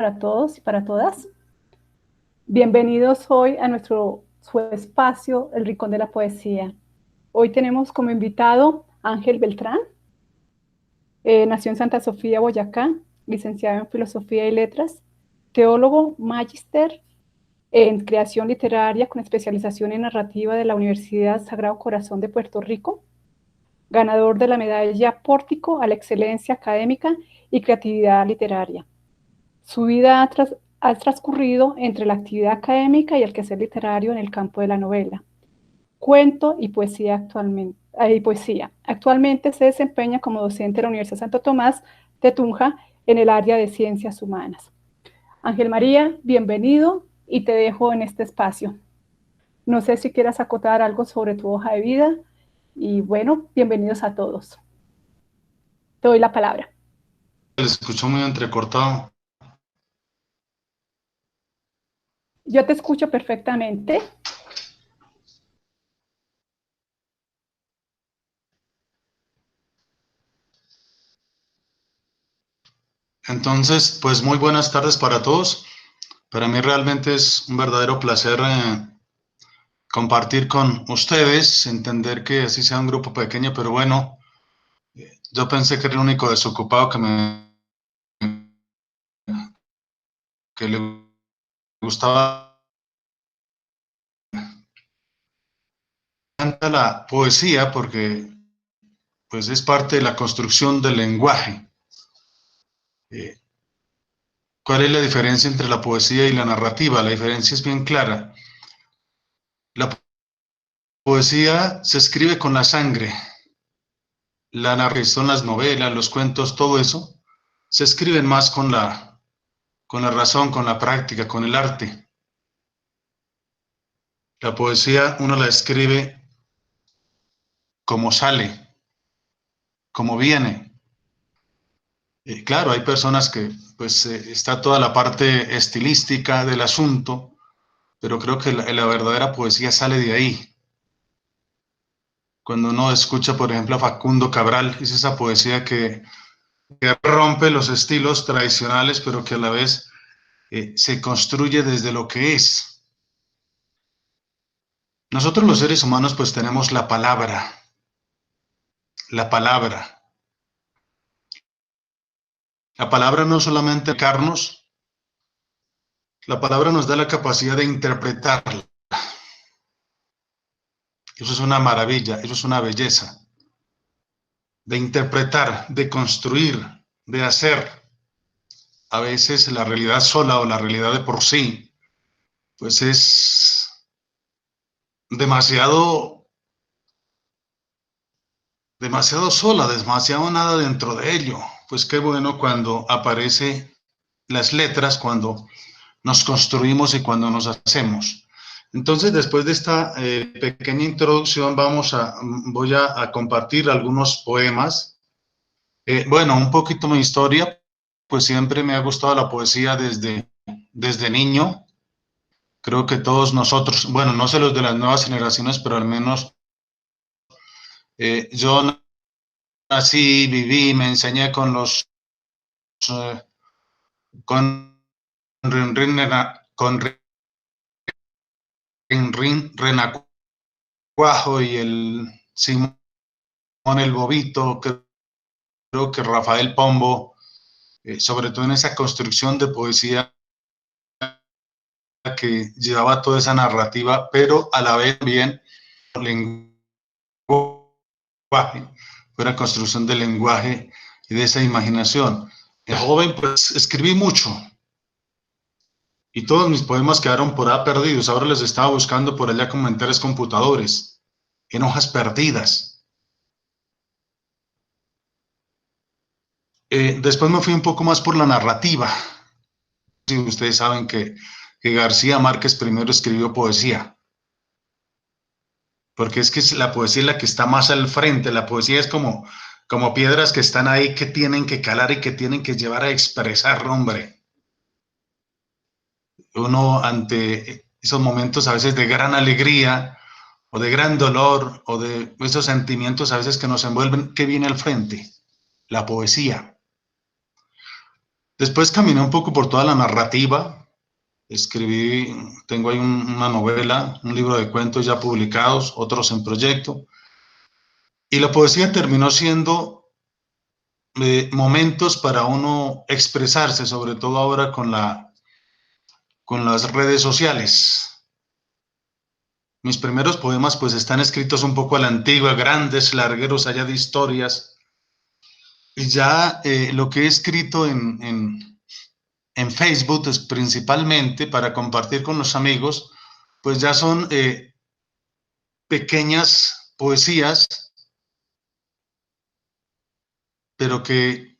para todos y para todas. Bienvenidos hoy a su espacio, El Rincón de la Poesía. Hoy tenemos como invitado a Ángel Beltrán. Nació en Santa Sofía, Boyacá, licenciado en Filosofía y Letras, teólogo, magíster en creación literaria con especialización en narrativa de la Universidad Sagrado Corazón de Puerto Rico, ganador de la medalla Pórtico a la excelencia académica y creatividad literaria. Su vida ha transcurrido entre la actividad académica y el quehacer literario en el campo de la novela, cuento y poesía poesía. Actualmente se desempeña como docente de la Universidad Santo Tomás de Tunja en el área de Ciencias Humanas. Ángel María, bienvenido y te dejo en este espacio. No sé si quieras acotar algo sobre tu hoja de vida y bueno, bienvenidos a todos. Te doy la palabra. Le escucho muy entrecortado. Yo te escucho perfectamente. Entonces, pues muy buenas tardes para todos. Para mí realmente es un verdadero placer compartir con ustedes, entender que así sea un grupo pequeño, pero bueno, yo pensé que era el único desocupado que le gustaba la poesía porque pues es parte de la construcción del lenguaje. ¿Cuál es la diferencia entre la poesía y la narrativa? La diferencia es bien clara. La poesía se escribe con la sangre. La narración, son las novelas, los cuentos, todo eso, se escriben más con la razón, con la práctica, con el arte. La poesía uno la escribe como sale, como viene. Claro, hay personas que, pues, está toda la parte estilística del asunto, pero creo que la verdadera poesía sale de ahí. Cuando uno escucha, por ejemplo, a Facundo Cabral, es esa poesía que rompe los estilos tradicionales, pero que a la vez se construye desde lo que es. Nosotros los seres humanos pues tenemos la palabra, la palabra. La palabra no solamente explicarnos, la palabra nos da la capacidad de interpretarla. Eso es una maravilla, eso es una belleza. De interpretar, de construir, de hacer. A veces la realidad sola o la realidad de por sí, pues es demasiado, demasiado sola, demasiado nada dentro de ello. Pues qué bueno cuando aparece las letras, cuando nos construimos y cuando nos hacemos. Entonces, después de esta pequeña introducción, voy a compartir algunos poemas. Bueno, un poquito mi historia, pues siempre me ha gustado la poesía desde niño. Creo que todos nosotros, bueno, no sé los de las nuevas generaciones, pero al menos yo nací, viví, me enseñé con eh, con con Renacuajo y el Simón el Bobito, creo que Rafael Pombo, sobre todo en esa construcción de poesía que llevaba toda esa narrativa, pero a la vez bien lenguaje, fue la construcción del lenguaje y de esa imaginación. El joven, pues escribí mucho y todos mis poemas quedaron por ahí perdidos. Ahora les estaba buscando por allá como en 3 computadores, en hojas perdidas. Después me fui un poco más por la narrativa. Si ustedes saben que García Márquez primero escribió poesía, porque es que la poesía es la que está más al frente. La poesía es como piedras que están ahí, que tienen que calar y que tienen que llevar a expresar, hombre. Uno ante esos momentos a veces de gran alegría o de gran dolor o de esos sentimientos a veces que nos envuelven, ¿qué viene al frente? La poesía. Después caminé un poco por toda la narrativa, escribí, tengo ahí una novela, un libro de cuentos ya publicados, otros en proyecto, y la poesía terminó siendo momentos para uno expresarse, sobre todo ahora con las redes sociales. Mis primeros poemas pues están escritos un poco a la antigua, grandes largueros allá de historias, y ya lo que he escrito en Facebook es principalmente para compartir con los amigos, pues ya son pequeñas poesías, pero que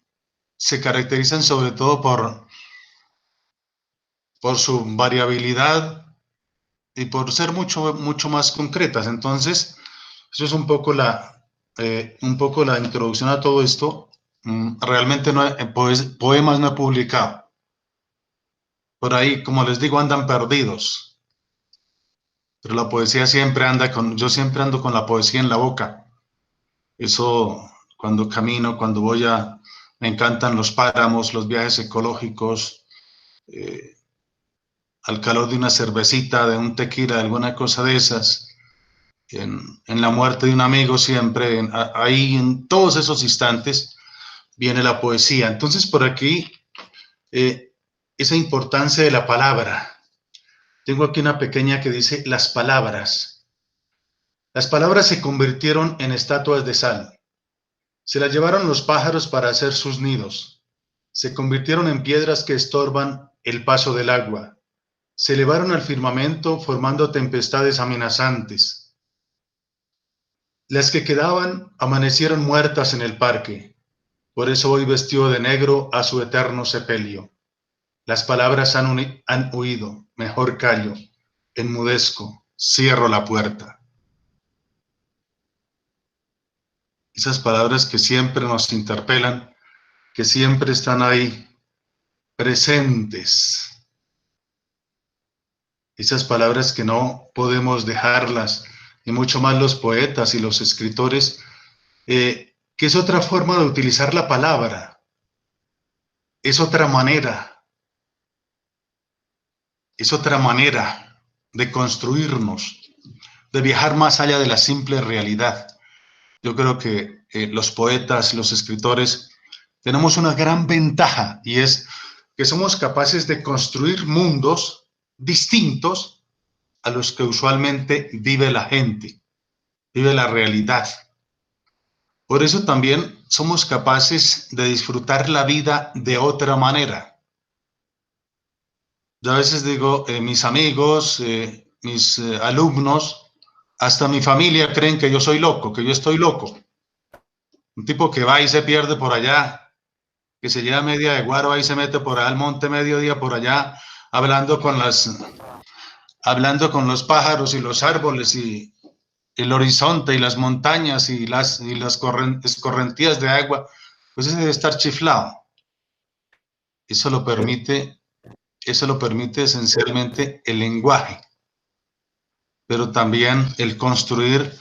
se caracterizan sobre todo por su variabilidad y por ser mucho más concretas. Entonces, eso es un poco la introducción a todo esto. Realmente no poemas no he publicado. Por ahí, como les digo, andan perdidos. Pero la poesía siempre yo siempre ando con la poesía en la boca. Eso, cuando camino, me encantan los páramos, los viajes ecológicos, eh, al calor de una cervecita, de un tequila, alguna cosa de esas, en la muerte de un amigo siempre, ahí en todos esos instantes viene la poesía. Entonces por aquí, esa importancia de la palabra. Tengo aquí una pequeña que dice las palabras. Las palabras se convirtieron en estatuas de sal. Se las llevaron los pájaros para hacer sus nidos. Se convirtieron en piedras que estorban el paso del agua. Se elevaron al firmamento formando tempestades amenazantes. Las que quedaban amanecieron muertas en el parque. Por eso voy vestido de negro a su eterno sepelio. Las palabras han huido, mejor callo, enmudezco, cierro la puerta. Esas palabras que siempre nos interpelan, que siempre están ahí presentes. Esas palabras que no podemos dejarlas, y mucho más los poetas y los escritores, que es otra forma de utilizar la palabra, es otra manera de construirnos, de viajar más allá de la simple realidad. Yo creo que los poetas, los escritores, tenemos una gran ventaja y es que somos capaces de construir mundos distintos a los que usualmente vive la gente, vive la realidad. Por eso también somos capaces de disfrutar la vida de otra manera. Yo a veces digo, mis amigos, mis alumnos, hasta mi familia creen que yo soy loco, que yo estoy loco. Un tipo que va y se pierde por allá, que se lleva media de guaro y se mete por allá al monte mediodía, por allá, hablando hablando con los pájaros y los árboles y el horizonte y las montañas y las escorrentías de agua, pues ese debe estar chiflado. Eso lo permite, eso lo permite esencialmente el lenguaje, pero también el construir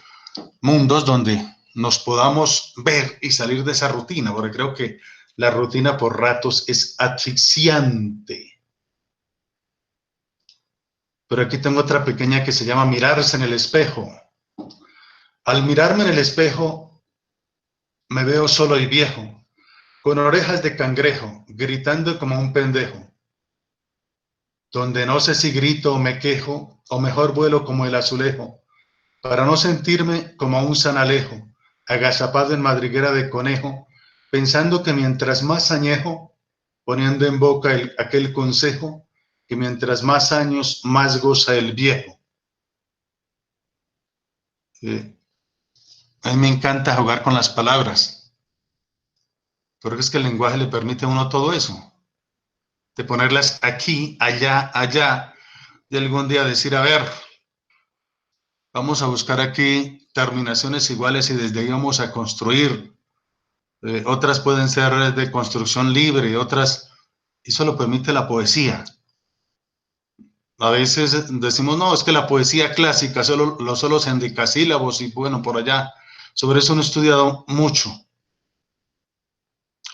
mundos donde nos podamos ver y salir de esa rutina, porque creo que la rutina por ratos es asfixiante. Pero aquí tengo otra pequeña que se llama mirarse en el espejo. Al mirarme en el espejo, me veo solo y viejo, con orejas de cangrejo, gritando como un pendejo, donde no sé si grito o me quejo, o mejor vuelo como el azulejo, para no sentirme como un sanalejo, agazapado en madriguera de conejo, pensando que mientras más añejo, poniendo en boca aquel consejo, que mientras más años, más goza el viejo. A mí me encanta jugar con las palabras, porque es que el lenguaje le permite a uno todo eso, de ponerlas aquí, allá, allá, y algún día decir, a ver, vamos a buscar aquí terminaciones iguales y desde ahí vamos a construir. Otras pueden ser de construcción libre, otras, eso lo permite la poesía. A veces decimos, no, es que la poesía clásica solo se endecasílabos y bueno, por allá. Sobre eso no he estudiado mucho.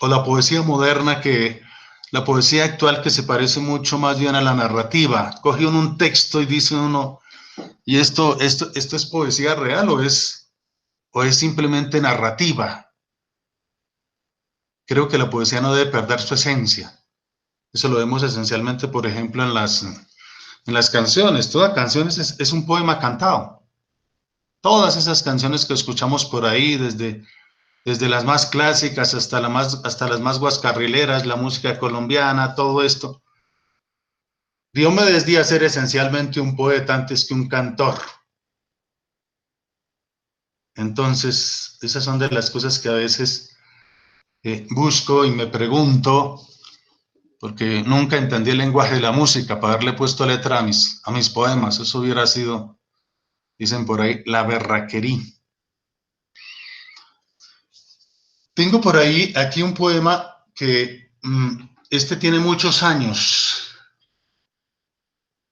O la poesía moderna que la poesía actual que se parece mucho más bien a la narrativa. Coge uno un texto y dice uno, ¿y esto es poesía real o es simplemente narrativa? Creo que la poesía no debe perder su esencia. Eso lo vemos esencialmente, por ejemplo, en las canciones. Toda canción es un poema cantado. Todas esas canciones que escuchamos por ahí, desde las más clásicas hasta las más guascarrileras, la música colombiana, todo esto. Diomedes Díaz era esencialmente un poeta antes que un cantor. Entonces, esas son de las cosas que a veces busco y me pregunto, porque nunca entendí el lenguaje de la música para haberle puesto letra a mis poemas. Eso hubiera sido, dicen por ahí, la berraquería. Tengo por ahí aquí un poema que este tiene muchos años.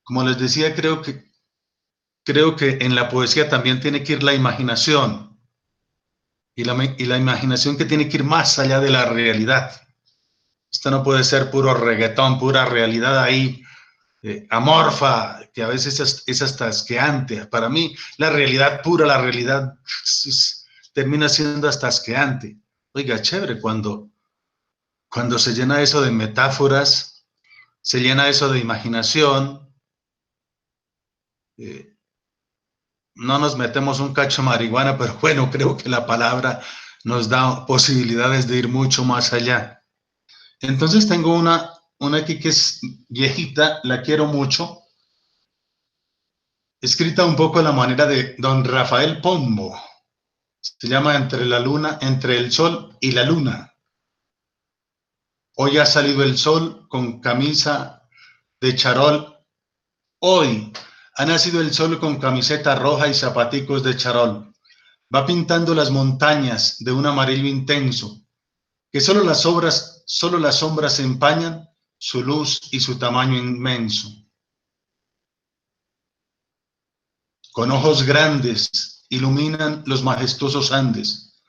Como les decía, creo que en la poesía también tiene que ir la imaginación y la imaginación que tiene que ir más allá de la realidad. Esto no puede ser puro reggaetón, pura realidad ahí, amorfa, que a veces es hasta asqueante. Para mí, la realidad pura, la realidad termina siendo hasta asqueante. Oiga, chévere, cuando se llena eso de metáforas, se llena eso de imaginación, no nos metemos un cacho de marihuana, pero bueno, creo que la palabra nos da posibilidades de ir mucho más allá. Entonces tengo una aquí que es viejita, la quiero mucho, escrita un poco a la manera de don Rafael Pombo. Se llama Entre el sol y la luna. Hoy ha salido el sol con camisa de charol. Hoy ha nacido el sol con camiseta roja y zapaticos de charol. Va pintando las montañas de un amarillo intenso, que solo las sombras empañan su luz y su tamaño inmenso. Con ojos grandes iluminan los majestuosos Andes,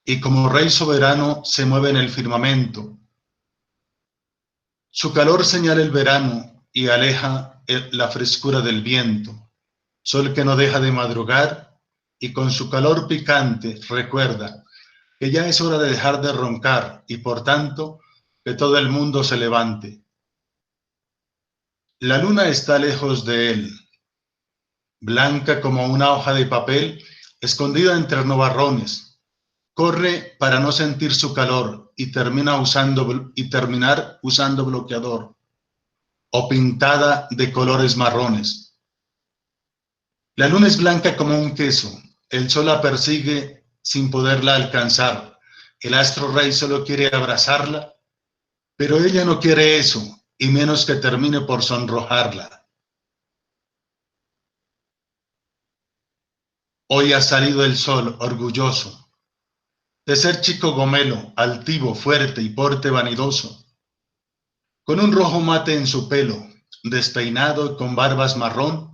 y como rey soberano se mueve en el firmamento. Su calor señala el verano y aleja la frescura del viento. Sol que no deja de madrugar y con su calor picante recuerda que ya es hora de dejar de roncar y por tanto que todo el mundo se levante. La luna está lejos de él, blanca como una hoja de papel escondida entre nubarrones. Corre para no sentir su calor y terminar usando bloqueador o pintada de colores marrones. La luna es blanca como un queso, el sol la persigue sin poderla alcanzar. El astro rey solo quiere abrazarla, pero ella no quiere eso, y menos que termine por sonrojarla. Hoy ha salido el sol orgulloso de ser chico gomelo, altivo, fuerte y porte vanidoso, con un rojo mate en su pelo, despeinado y con barbas marrón,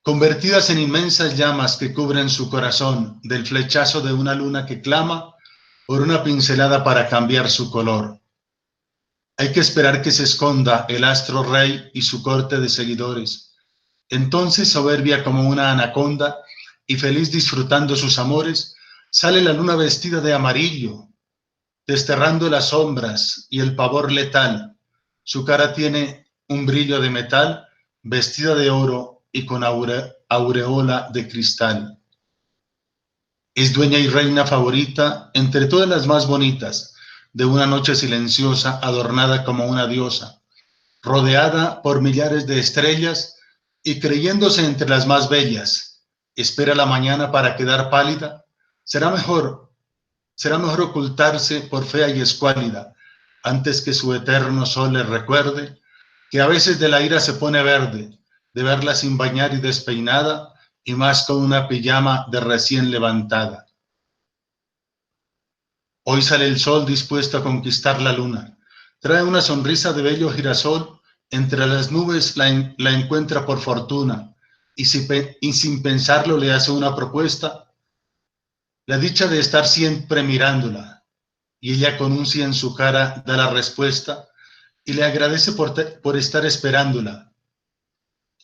convertidas en inmensas llamas que cubren su corazón del flechazo de una luna que clama por una pincelada para cambiar su color. Hay que esperar que se esconda el astro rey y su corte de seguidores. Entonces, soberbia como una anaconda y feliz disfrutando sus amores, sale la luna vestida de amarillo, desterrando las sombras y el pavor letal. Su cara tiene un brillo de metal, vestida de oro y con aureola de cristal. Es dueña y reina favorita entre todas las más bonitas, de una noche silenciosa adornada como una diosa, rodeada por millares de estrellas y creyéndose entre las más bellas. Espera la mañana para quedar pálida. Será mejor ocultarse por fea y escuálida, antes que su eterno sol le recuerde que a veces de la ira se pone verde, de verla sin bañar y despeinada, y más con una pijama de recién levantada. Hoy sale el sol dispuesto a conquistar la luna. Trae una sonrisa de bello girasol, entre las nubes la encuentra por fortuna, y sin pensarlo le hace una propuesta, la dicha de estar siempre mirándola, y ella con un sí en su cara da la respuesta y le agradece por estar esperándola.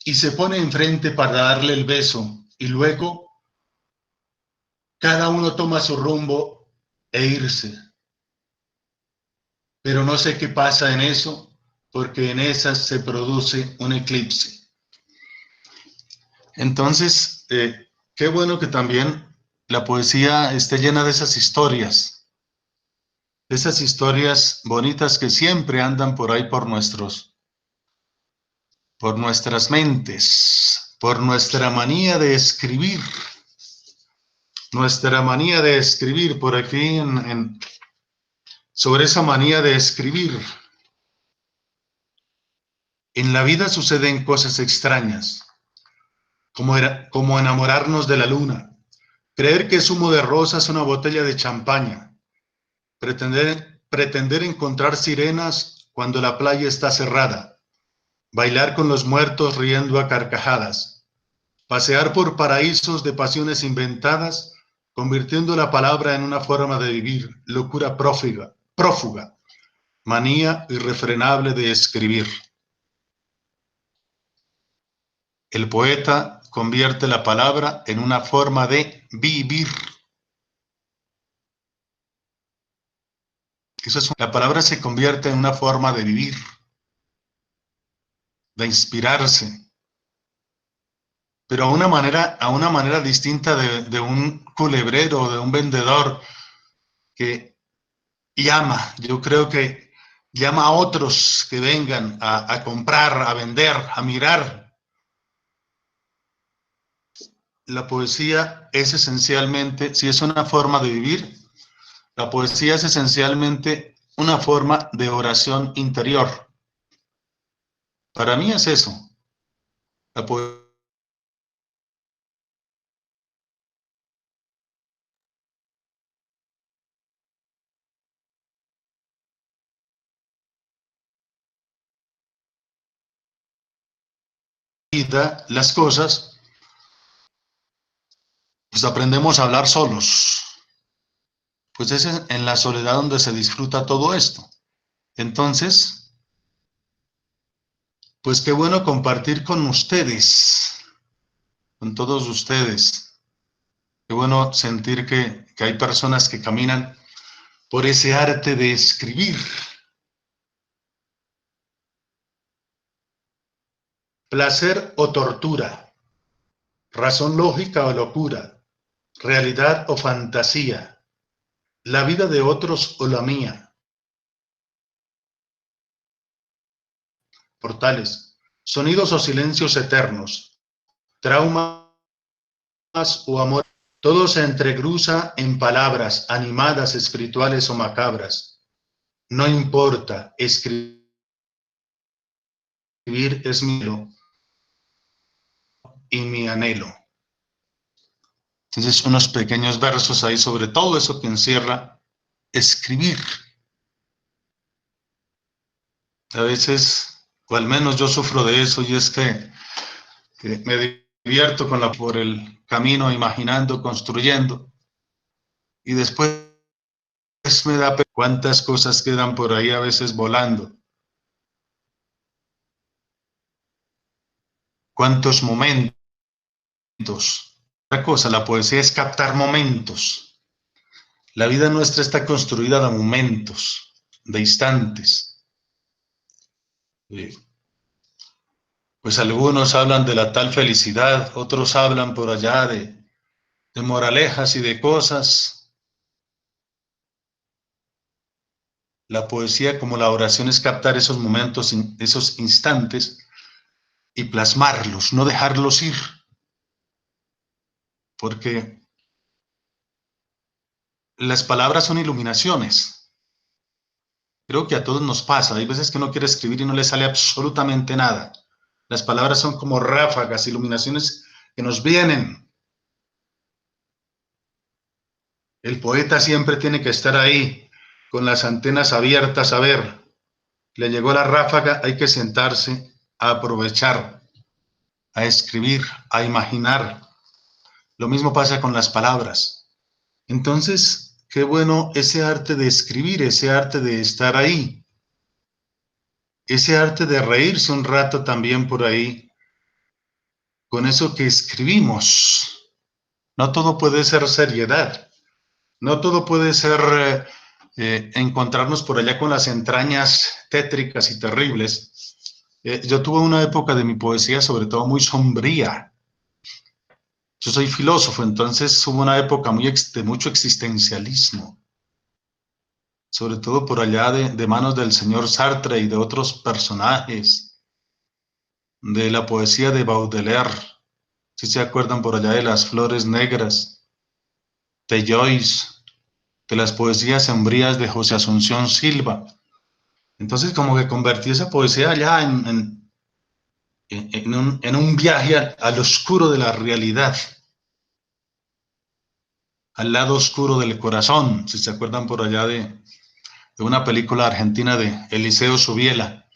Y se pone enfrente para darle el beso y luego cada uno toma su rumbo e irse. Pero no sé qué pasa en eso, porque en esas se produce un eclipse. Entonces, qué bueno que también la poesía esté llena de esas historias bonitas que siempre andan por ahí por nuestras mentes, por nuestra manía de escribir. Nuestra manía de escribir por aquí sobre esa manía de escribir. En la vida suceden cosas extrañas, como enamorarnos de la luna, creer que es humo de rosas una botella de champaña, pretender encontrar sirenas cuando la playa está cerrada, bailar con los muertos riendo a carcajadas, pasear por paraísos de pasiones inventadas, convirtiendo la palabra en una forma de vivir, locura prófuga, manía irrefrenable de escribir. El poeta convierte la palabra en una forma de vivir. La palabra se convierte en una forma de vivir, de inspirarse, pero a una manera distinta de un culebrero, de un vendedor que llama. Yo creo que llama a otros que vengan a comprar, a vender, a mirar. La poesía es esencialmente, si es una forma de vivir, la poesía es esencialmente una forma de oración interior. Para mí es eso. La poesía da las cosas, pues aprendemos a hablar solos. Pues es en la soledad donde se disfruta todo esto. Entonces, pues qué bueno compartir con ustedes, con todos ustedes. Qué bueno sentir que hay personas que caminan por ese arte de escribir. Placer o tortura, razón lógica o locura, realidad o fantasía, la vida de otros o la mía. Portales, sonidos o silencios eternos, traumas o amor. Todo se entrecruza en palabras animadas, espirituales o macabras. No importa, escribir es mi anhelo y mi anhelo. Entonces, unos pequeños versos ahí sobre todo eso que encierra escribir. A veces, o al menos yo sufro de eso, y es que me divierto por el camino imaginando, construyendo, y después me da pena cuántas cosas quedan por ahí a veces volando. Cuántos momentos. Otra cosa, la poesía es captar momentos. La vida nuestra está construida de momentos, de instantes. Pues algunos hablan de la tal felicidad, otros hablan por allá de moralejas y de cosas. La poesía, como la oración, es captar esos momentos, esos instantes y plasmarlos, no dejarlos ir. Porque las palabras son iluminaciones. Creo que a todos nos pasa. Hay veces que uno quiere escribir y no le sale absolutamente nada. Las palabras son como ráfagas, iluminaciones que nos vienen. El poeta siempre tiene que estar ahí, con las antenas abiertas, a ver, le llegó la ráfaga, hay que sentarse a aprovechar, a escribir, a imaginar. Lo mismo pasa con las palabras. Entonces, qué bueno ese arte de escribir, ese arte de estar ahí, ese arte de reírse un rato también por ahí, con eso que escribimos. No todo puede ser seriedad, no todo puede ser encontrarnos por allá con las entrañas tétricas y terribles. Yo tuve una época de mi poesía, sobre todo muy sombría. Yo soy filósofo, entonces hubo una época de mucho existencialismo, sobre todo por allá de manos del señor Sartre y de otros personajes de la poesía de Baudelaire, si se acuerdan por allá de las flores negras, de Joyce, de las poesías sombrías de José Asunción Silva. Entonces como que convertí esa poesía allá en un viaje al oscuro de la realidad, al lado oscuro del corazón, si se acuerdan por allá de una película argentina de Eliseo Subiela,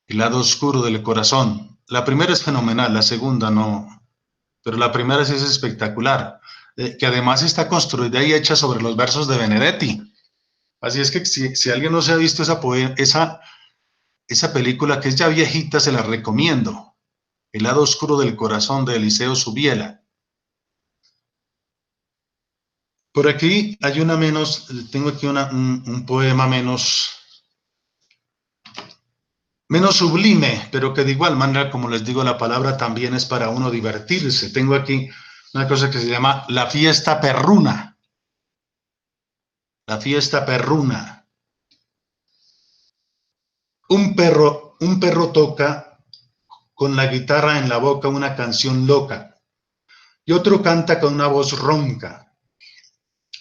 El lado oscuro del corazón. La primera es fenomenal, la segunda no, pero la primera sí es espectacular, que además está construida y hecha sobre los versos de Benedetti. Así es que si alguien no se ha visto esa película, que es ya viejita, se la recomiendo. El lado oscuro del corazón de Eliseo Subiela. Por aquí hay una menos, tengo aquí un poema menos sublime, pero que de igual manera, como les digo, la palabra también es para uno divertirse. Tengo aquí una cosa que se llama La fiesta perruna. La fiesta perruna. Un perro toca con la guitarra en la boca una canción loca, y otro canta con una voz ronca,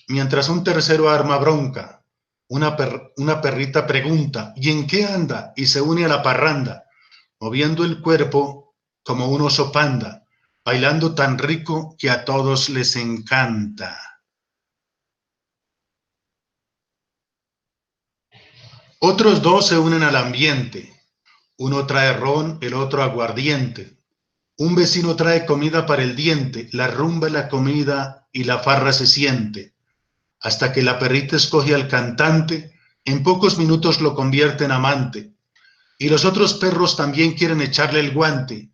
mientras un tercero arma bronca. Una perrita pregunta, ¿y en qué anda? Y se une a la parranda, moviendo el cuerpo como un oso panda, bailando tan rico que a todos les encanta. Otros dos se unen al ambiente. Uno trae ron, el otro aguardiente. Un vecino trae comida para el diente, la rumba la comida y la farra se siente. Hasta que la perrita escoge al cantante, en pocos minutos lo convierte en amante. Y los otros perros también quieren echarle el guante.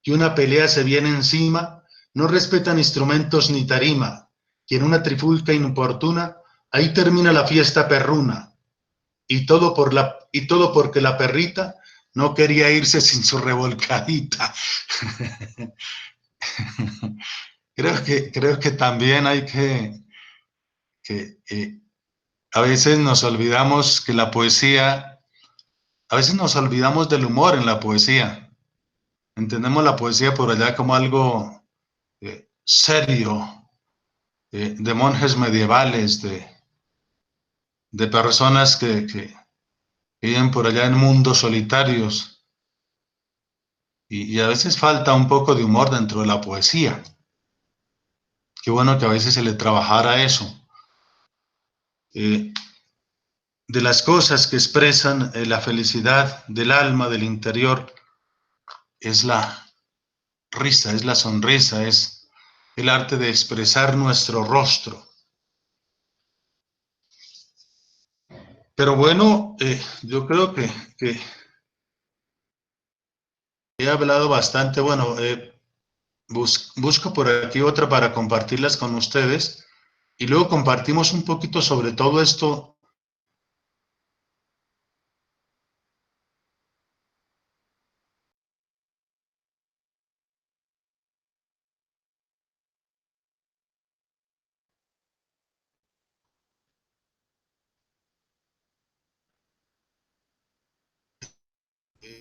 Y una pelea se viene encima, no respetan instrumentos ni tarima. Y en una trifulca inoportuna, ahí termina la fiesta perruna. Y todo porque la perrita no quería irse sin su revolcadita. Creo que también hay que a veces nos olvidamos que la poesía, a veces nos olvidamos del humor en la poesía. Entendemos la poesía por allá como algo serio, de monjes medievales, de personas que viven por allá en mundos solitarios. Y a veces falta un poco de humor dentro de la poesía. Qué bueno que a veces se le trabajara eso. De las cosas que expresan la felicidad del alma, del interior, es la risa, es la sonrisa, es el arte de expresar nuestro rostro. Pero bueno, yo creo que he hablado bastante. Bueno, busco por aquí otra para compartirlas con ustedes y luego compartimos un poquito sobre todo esto.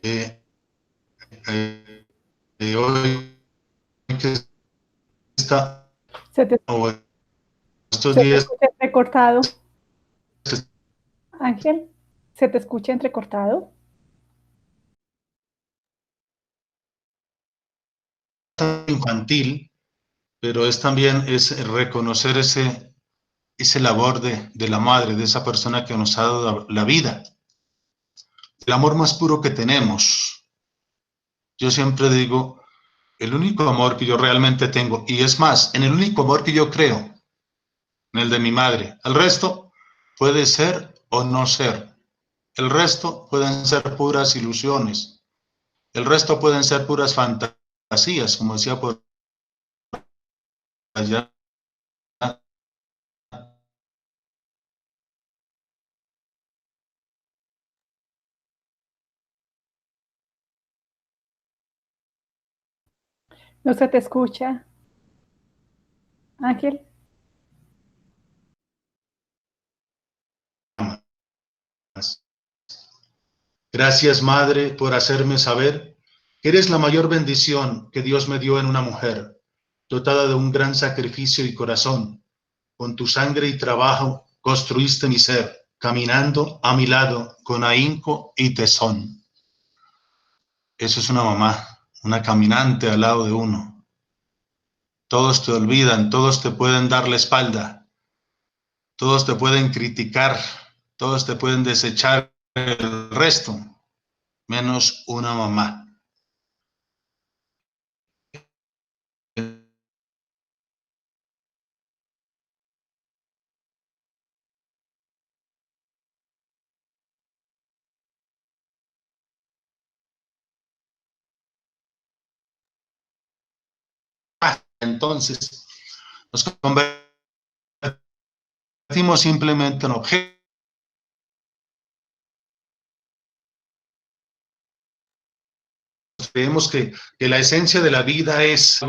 Eh, Hoy que está, Se te, o estos se te días escucha entrecortado. Ángel, ¿se te escucha entrecortado? infantil, pero es también es reconocer ese labor de la madre, de esa persona que nos ha dado la vida, el amor más puro que tenemos. Yo siempre digo, el único amor que yo realmente tengo, y es más, en el único amor que yo creo, en el de mi madre. El resto puede ser o no ser. El resto pueden ser puras ilusiones. El resto pueden ser puras fantasías, como decía por allá. No se te escucha, Ángel. Gracias, Madre, por hacerme saber que eres la mayor bendición que Dios me dio en una mujer, dotada de un gran sacrificio y corazón. Con tu sangre y trabajo construiste mi ser, caminando a mi lado con ahínco y tesón. Eso es una mamá, una caminante al lado de uno. Todos te olvidan, todos te pueden dar la espalda, todos te pueden criticar, todos te pueden desechar el resto, menos una mamá. Entonces, nos convertimos simplemente en objetos. Creemos que la esencia de la vida es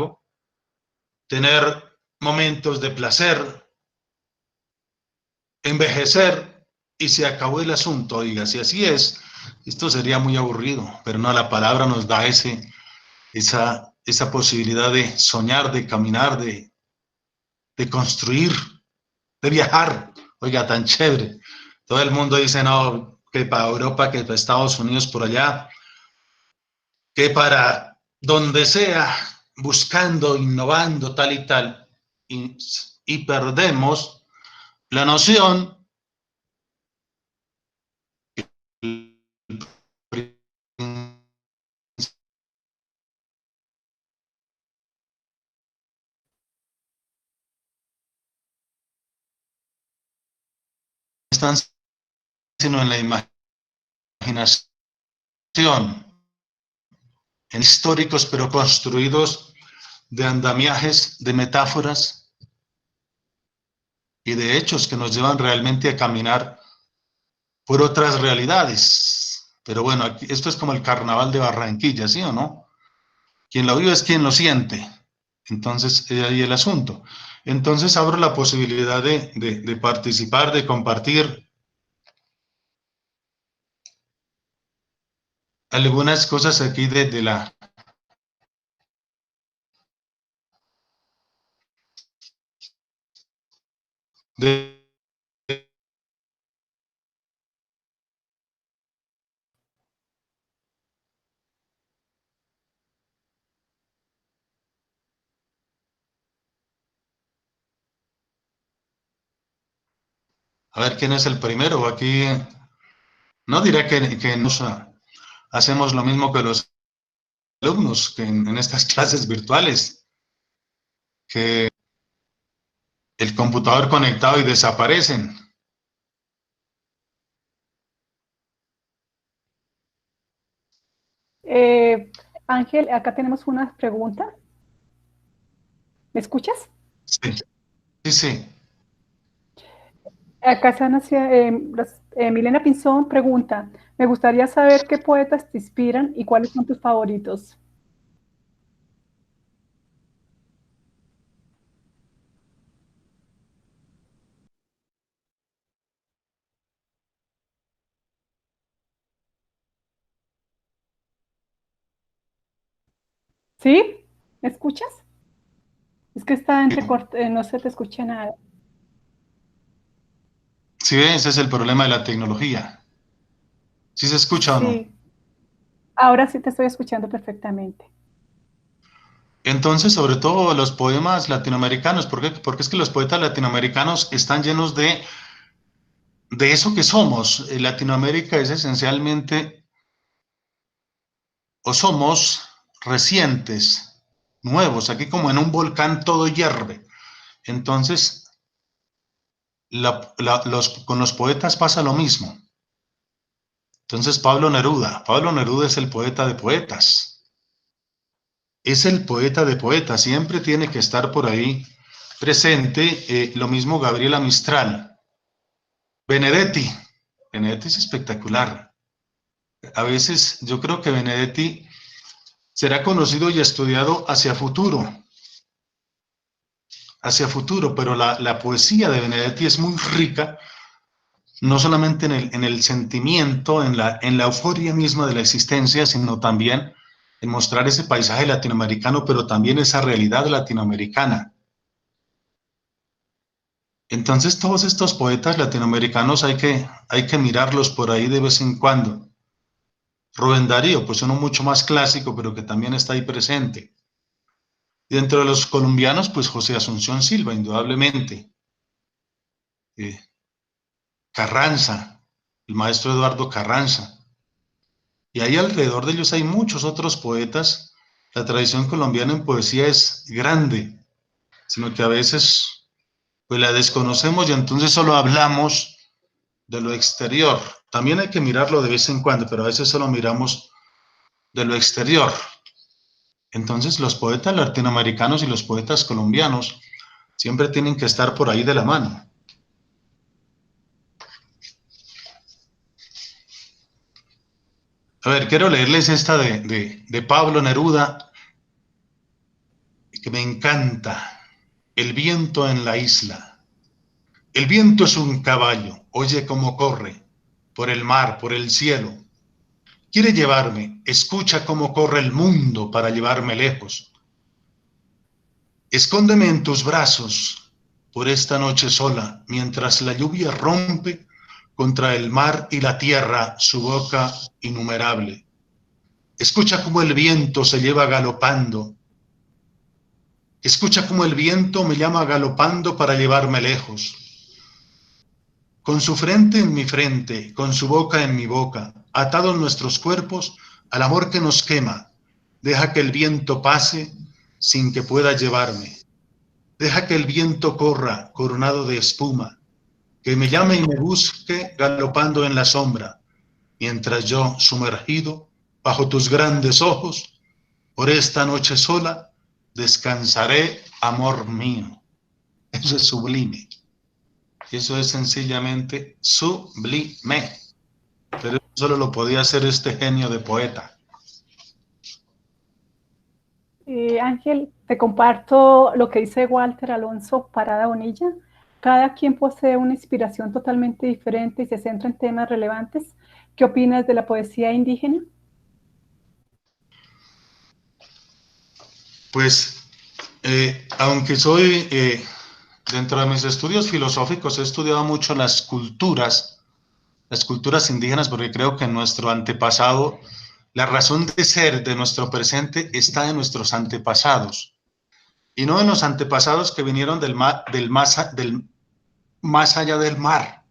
tener momentos de placer, envejecer y se acabó el asunto. Oiga, si así es, esto sería muy aburrido, pero no, la palabra nos da esa posibilidad de soñar, de caminar, de construir, de viajar. Oiga, tan chévere. Todo el mundo dice, no, que para Europa, que para Estados Unidos, por allá, que para donde sea, buscando, innovando, tal y tal, y perdemos la noción. Están sino en la imaginación, en históricos pero construidos de andamiajes, de metáforas y de hechos que nos llevan realmente a caminar por otras realidades. Pero bueno, aquí, esto es como el carnaval de Barranquilla, ¿sí o no? Quien lo vive es quien lo siente. Entonces, ahí el asunto. Entonces, abro la posibilidad de participar, de compartir algunas cosas aquí de la... De, a ver quién es el primero. Aquí no diré que nos hacemos lo mismo que los alumnos, que en estas clases virtuales, que el computador conectado y desaparecen. Ángel, acá tenemos una pregunta. ¿Me escuchas? Sí, sí, sí. Acá están Milena Pinzón pregunta, me gustaría saber qué poetas te inspiran y cuáles son tus favoritos. ¿Sí? ¿Me escuchas? Es que está no se te escucha nada. Sí, ese es el problema de la tecnología. ¿Sí se escucha o no? Sí, ahora sí te estoy escuchando perfectamente. Entonces, sobre todo los poemas latinoamericanos, ¿por qué? Porque es que los poetas latinoamericanos están llenos de eso que somos. Latinoamérica es esencialmente, o somos recientes, nuevos, aquí como en un volcán todo hierve. Entonces, con los poetas pasa lo mismo. Entonces Pablo Neruda es el poeta de poetas. Es el poeta de poetas, siempre tiene que estar por ahí presente. Lo mismo Gabriela Mistral. Benedetti es espectacular. A veces yo creo que Benedetti será conocido y estudiado hacia futuro, pero la poesía de Benedetti es muy rica, no solamente en el sentimiento, en la euforia misma de la existencia, sino también en mostrar ese paisaje latinoamericano, pero también esa realidad latinoamericana. Entonces todos estos poetas latinoamericanos hay que mirarlos por ahí de vez en cuando. Rubén Darío, pues uno mucho más clásico, pero que también está ahí presente. Y dentro de los colombianos, pues José Asunción Silva, indudablemente. Carranza, el maestro Eduardo Carranza. Y ahí alrededor de ellos hay muchos otros poetas. La tradición colombiana en poesía es grande, sino que a veces pues la desconocemos y entonces solo hablamos de lo exterior. También hay que mirarlo de vez en cuando, pero a veces solo miramos de lo exterior. Entonces los poetas latinoamericanos y los poetas colombianos siempre tienen que estar por ahí de la mano. A ver, quiero leerles esta de Pablo Neruda, que me encanta. El viento en la isla. El viento es un caballo, oye cómo corre, por el mar, por el cielo. Quiere llevarme, escucha cómo corre el mundo para llevarme lejos. Escóndeme en tus brazos por esta noche sola, mientras la lluvia rompe contra el mar y la tierra su boca innumerable. Escucha cómo el viento se lleva galopando. Escucha cómo el viento me llama galopando para llevarme lejos. Con su frente en mi frente, con su boca en mi boca, atados nuestros cuerpos al amor que nos quema, deja que el viento pase sin que pueda llevarme. Deja que el viento corra coronado de espuma, que me llame y me busque galopando en la sombra, mientras yo, sumergido bajo tus grandes ojos, por esta noche sola, descansaré, amor mío. Eso es sublime. Eso es sencillamente sublime. Pero eso solo lo podía hacer este genio de poeta. Ángel, te comparto lo que dice Walter Alonso Parada Bonilla. Cada quien posee una inspiración totalmente diferente y se centra en temas relevantes. ¿Qué opinas de la poesía indígena? Pues, aunque soy, dentro de mis estudios filosóficos, he estudiado mucho las culturas indígenas, porque creo que en nuestro antepasado, la razón de ser de nuestro presente está en nuestros antepasados, y no en los antepasados que vinieron del más allá del mar,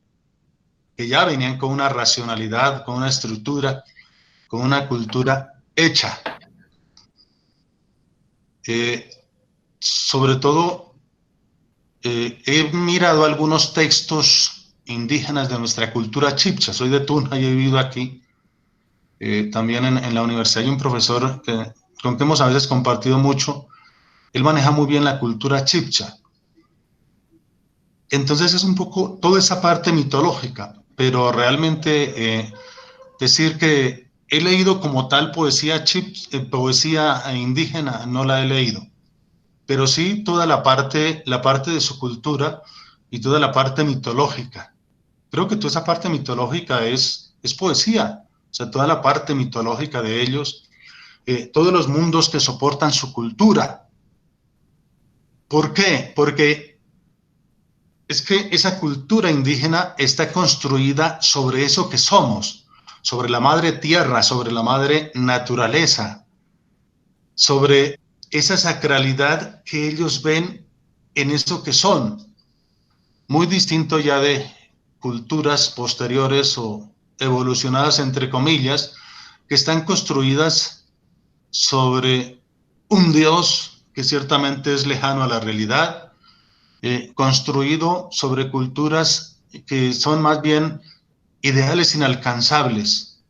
que ya venían con una racionalidad, con una estructura, con una cultura hecha. Sobre todo, he mirado algunos textos indígenas de nuestra cultura chibcha. Soy de Tuna y he vivido aquí. También en la universidad hay un profesor con que hemos a veces compartido mucho. Él maneja muy bien la cultura chibcha. Entonces es un poco toda esa parte mitológica, pero realmente decir que he leído como tal poesía poesía indígena, no la he leído, pero sí toda la parte de su cultura y toda la parte mitológica. Creo que toda esa parte mitológica es poesía, o sea, toda la parte mitológica de ellos, todos los mundos que soportan su cultura. ¿Por qué? Porque es que esa cultura indígena está construida sobre eso que somos, sobre la madre tierra, sobre la madre naturaleza, sobre esa sacralidad que ellos ven en eso que son, muy distinto ya de culturas posteriores o evolucionadas, entre comillas, que están construidas sobre un Dios que ciertamente es lejano a la realidad, construido sobre culturas que son más bien ideales inalcanzables,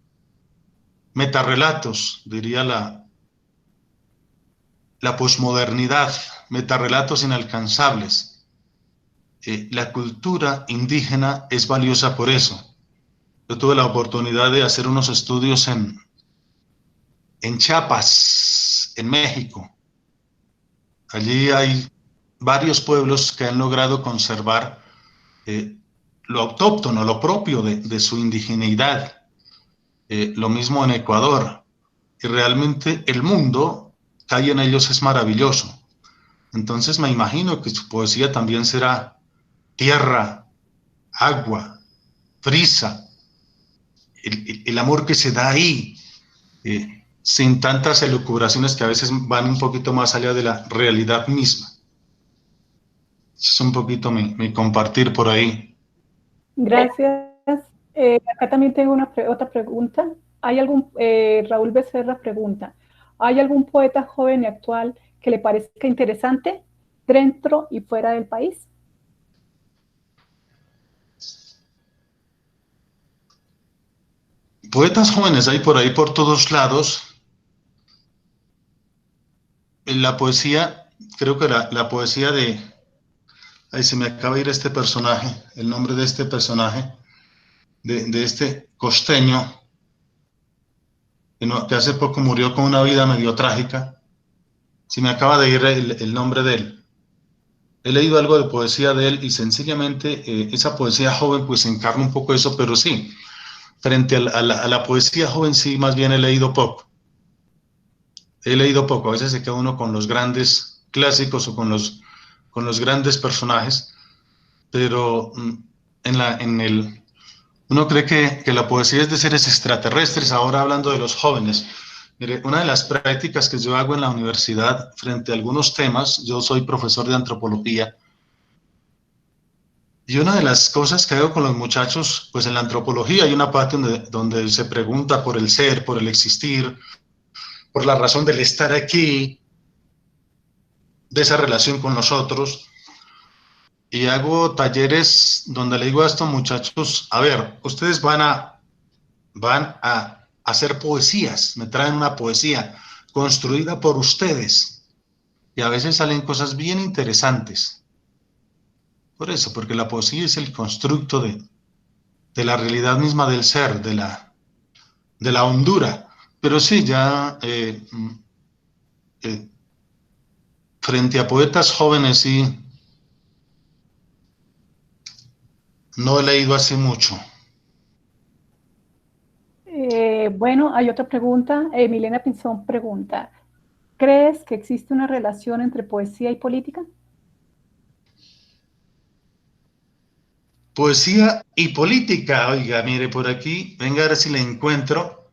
metarrelatos, diría la posmodernidad, metarrelatos inalcanzables. La cultura indígena es valiosa por eso. Yo tuve la oportunidad de hacer unos estudios en Chiapas, en México. Allí hay varios pueblos que han logrado conservar lo autóctono, lo propio de su indigeneidad. Lo mismo en Ecuador. Y realmente el mundo que hay en ellos es maravilloso. Entonces me imagino que su poesía también será tierra, agua, brisa, el amor que se da ahí, sin tantas elucubraciones que a veces van un poquito más allá de la realidad misma. Es un poquito mi compartir por ahí. Gracias. Acá también tengo otra pregunta. ¿Hay algún, Raúl Becerra pregunta, ¿hay algún poeta joven y actual que le parezca interesante dentro y fuera del país? Poetas jóvenes hay por ahí por todos lados. En la poesía, creo que la poesía de... Ahí se me acaba de ir este personaje, el nombre de este personaje, de este costeño, que hace poco murió con una vida medio trágica. Se me acaba de ir el nombre de él. He leído algo de poesía de él y sencillamente esa poesía joven pues encarna un poco eso, pero sí, frente a la poesía joven sí, más bien he leído poco. He leído poco, a veces se queda uno con los grandes clásicos o con los grandes personajes, pero uno cree que la poesía es de seres extraterrestres, ahora hablando de los jóvenes. Mire, una de las prácticas que yo hago en la universidad frente a algunos temas, yo soy profesor de antropología, y una de las cosas que hago con los muchachos, pues en la antropología hay una parte donde se pregunta por el ser, por el existir, por la razón del estar aquí, de esa relación con nosotros, y hago talleres donde le digo a estos muchachos, a ver, ustedes van a hacer poesías, me traen una poesía construida por ustedes, y a veces salen cosas bien interesantes. Por eso, porque la poesía es el constructo de la realidad misma del ser, de la hondura. Pero sí, ya eh, frente a poetas jóvenes, sí, no he leído así mucho. Bueno, hay otra pregunta. Milena Pinzón pregunta, ¿crees que existe una relación entre poesía y política? Poesía y política, oiga, mire por aquí, venga a ver si la encuentro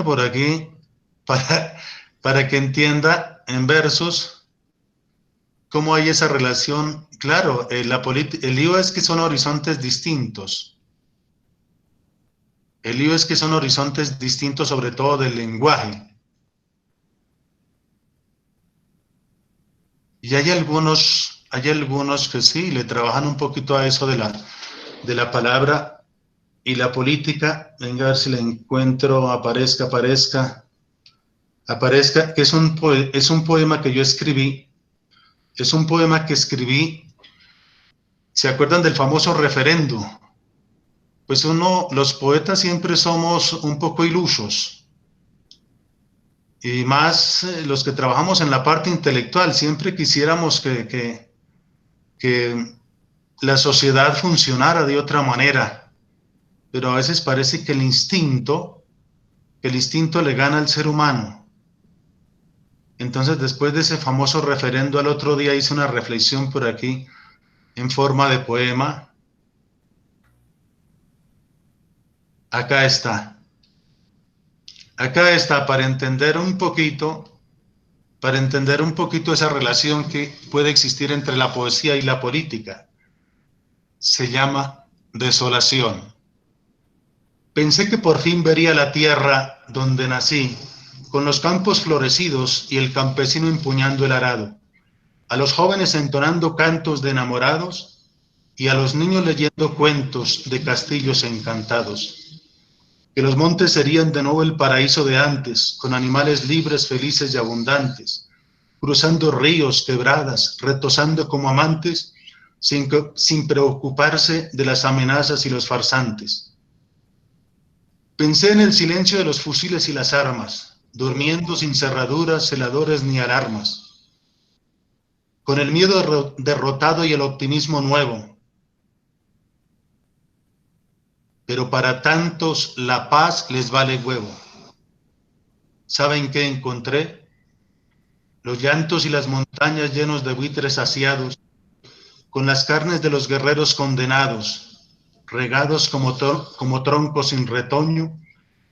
por aquí para, para que entienda en versos cómo hay esa relación. Claro, el lío es que son horizontes distintos. El lío es que son horizontes distintos, sobre todo del lenguaje. Y hay algunos que sí, le trabajan un poquito a eso de la palabra y la política. Venga a ver si la encuentro, aparezca, que es un poema que yo escribí. Es un poema que escribí. ¿Se acuerdan del famoso referendo? Pues los poetas siempre somos un poco ilusos. Y más los que trabajamos en la parte intelectual, siempre quisiéramos que la sociedad funcionara de otra manera, pero a veces parece que el instinto le gana al ser humano. Entonces, después de ese famoso referendo, al otro día hice una reflexión por aquí en forma de poema. Acá está. Acá está para entender un poquito esa relación que puede existir entre la poesía y la política. Se llama Desolación. Pensé que por fin vería la tierra donde nací, con los campos florecidos y el campesino empuñando el arado. a los jóvenes entonando cantos de enamorados y a los niños leyendo cuentos de castillos encantados. Que los montes serían de nuevo el paraíso de antes, con animales libres, felices y abundantes, cruzando ríos, quebradas, retozando como amantes, sin preocuparse de las amenazas y los farsantes. Pensé en el silencio de los fusiles y las armas, durmiendo sin cerraduras, celadores ni alarmas, con el miedo derrotado y el optimismo nuevo. Pero para tantos la paz les vale huevo. ¿Saben qué encontré? Los llantos y las montañas llenos de buitres saciados, con las carnes de los guerreros condenados, regados como troncos sin retoño,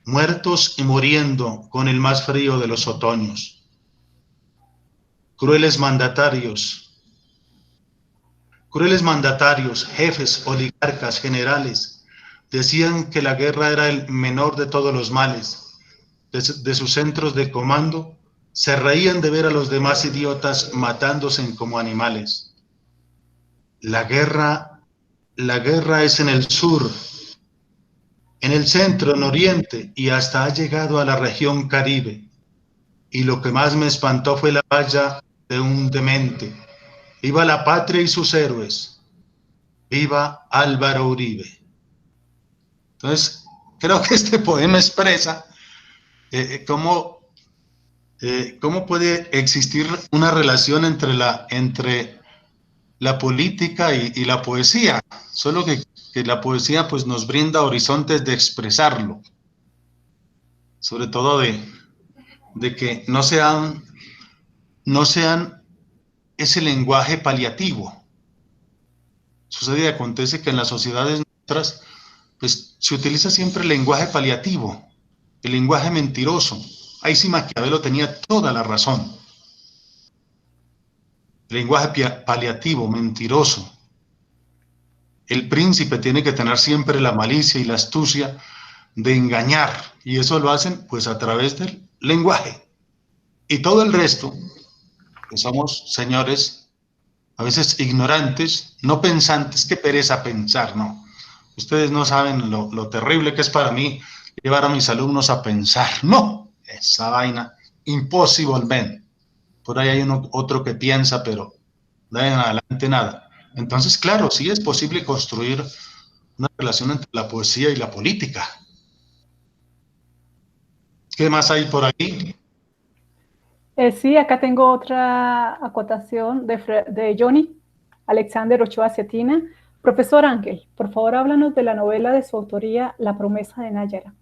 muertos y muriendo con el más frío de los otoños. Crueles mandatarios, jefes, oligarcas, generales, decían que la guerra era el menor de todos los males. De sus centros de comando, se reían de ver a los demás idiotas matándose como animales. La guerra es en el sur, en el centro, en Oriente, y hasta ha llegado a la región Caribe. Y lo que más me espantó fue la valla de un demente. Viva la patria y sus héroes. Viva Álvaro Uribe. Entonces, creo que este poema expresa cómo puede existir una relación entre la política y la poesía, solo que la poesía pues nos brinda horizontes de expresarlo, sobre todo de que no sean ese lenguaje paliativo. Sucede y acontece que en las sociedades nuestras pues se utiliza siempre el lenguaje paliativo, el lenguaje mentiroso. Ahí sí Maquiavelo tenía toda la razón. El lenguaje paliativo, mentiroso. El príncipe tiene que tener siempre la malicia y la astucia de engañar, y eso lo hacen pues a través del lenguaje. Y todo el resto, que somos señores, a veces ignorantes, no pensantes, qué pereza pensar, ¿no? Ustedes no saben lo terrible que es para mí llevar a mis alumnos a pensar. No, esa vaina, imposible, ven. Por ahí hay otro que piensa, pero de ahí en adelante nada. Entonces, claro, sí es posible construir una relación entre la poesía y la política. ¿Qué más hay por ahí? Sí, acá tengo otra acotación de Johnny Alexander Ochoa Cetina. Profesor Ángel, por favor, háblanos de la novela de su autoría, La promesa de Náyara.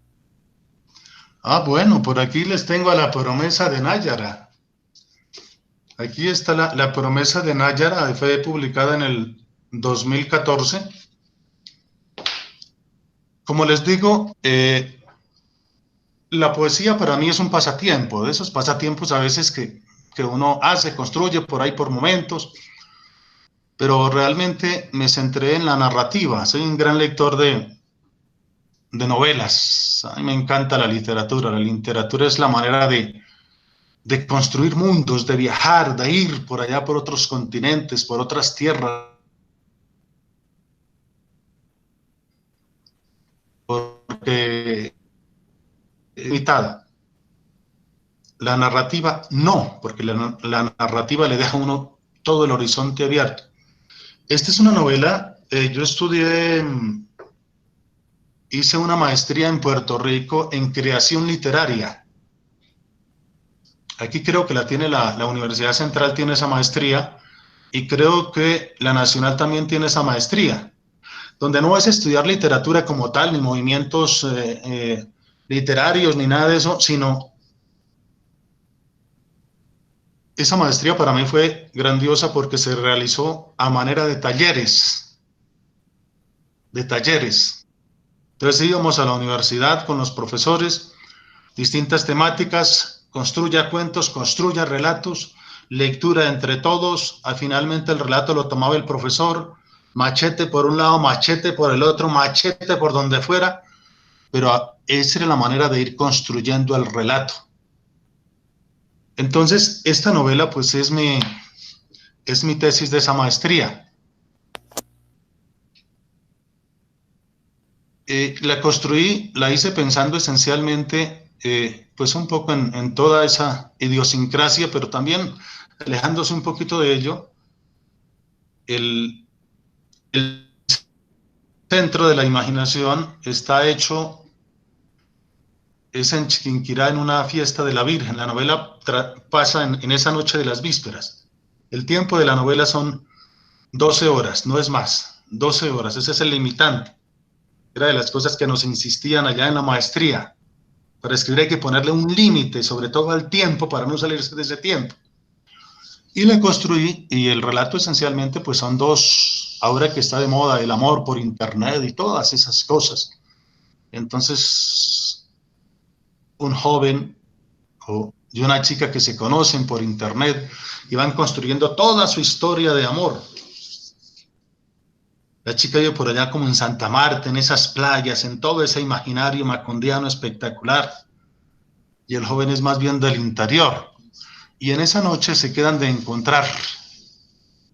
Ah, bueno, por aquí les tengo a La promesa de Náyara. Aquí está la promesa de Náyara, fue publicada en el 2014. Como les digo, la poesía para mí es un pasatiempo, de esos pasatiempos a veces que uno hace, construye por ahí por momentos, pero realmente me centré en la narrativa. Soy un gran lector de novelas. A mí me encanta la literatura. La literatura es la manera de construir mundos, de viajar, de ir por allá por otros continentes, por otras tierras. Porque limitada. La narrativa no, porque la narrativa le deja a uno todo el horizonte abierto. Esta es una novela, yo estudié, hice una maestría en Puerto Rico en creación literaria. Aquí creo que la tiene la Universidad Central, tiene esa maestría, y creo que la Nacional también tiene esa maestría, donde no es estudiar literatura como tal, ni movimientos literarios, ni nada de eso, sino esa maestría para mí fue grandiosa porque se realizó a manera de talleres, Entonces íbamos a la universidad con los profesores, distintas temáticas, construya cuentos, construya relatos, lectura entre todos, finalmente el relato lo tomaba el profesor, machete por un lado, machete por el otro, machete por donde fuera, pero esa era la manera de ir construyendo el relato. Entonces, esta novela pues es es mi tesis de esa maestría. La construí, la hice pensando esencialmente, pues un poco en toda esa idiosincrasia, pero también alejándose un poquito de ello, el centro de la imaginación está hecho, es en Chiquinquirá, en una fiesta de la Virgen. La novela pasa en esa noche de las vísperas. El tiempo de la novela son 12 horas, no es más, 12 horas, ese es el limitante. Era de las cosas que nos insistían allá en la maestría. Para escribir hay que ponerle un límite, sobre todo al tiempo, para no salirse de ese tiempo. Y la construí, y el relato esencialmente pues son dos, ahora que está de moda el amor por internet y todas esas cosas. Entonces, un joven y una chica que se conocen por internet y van construyendo toda su historia de amor. La chica vive por allá como en Santa Marta, en esas playas, en todo ese imaginario macondiano espectacular. Y el joven es más bien del interior. Y en esa noche se quedan de encontrar.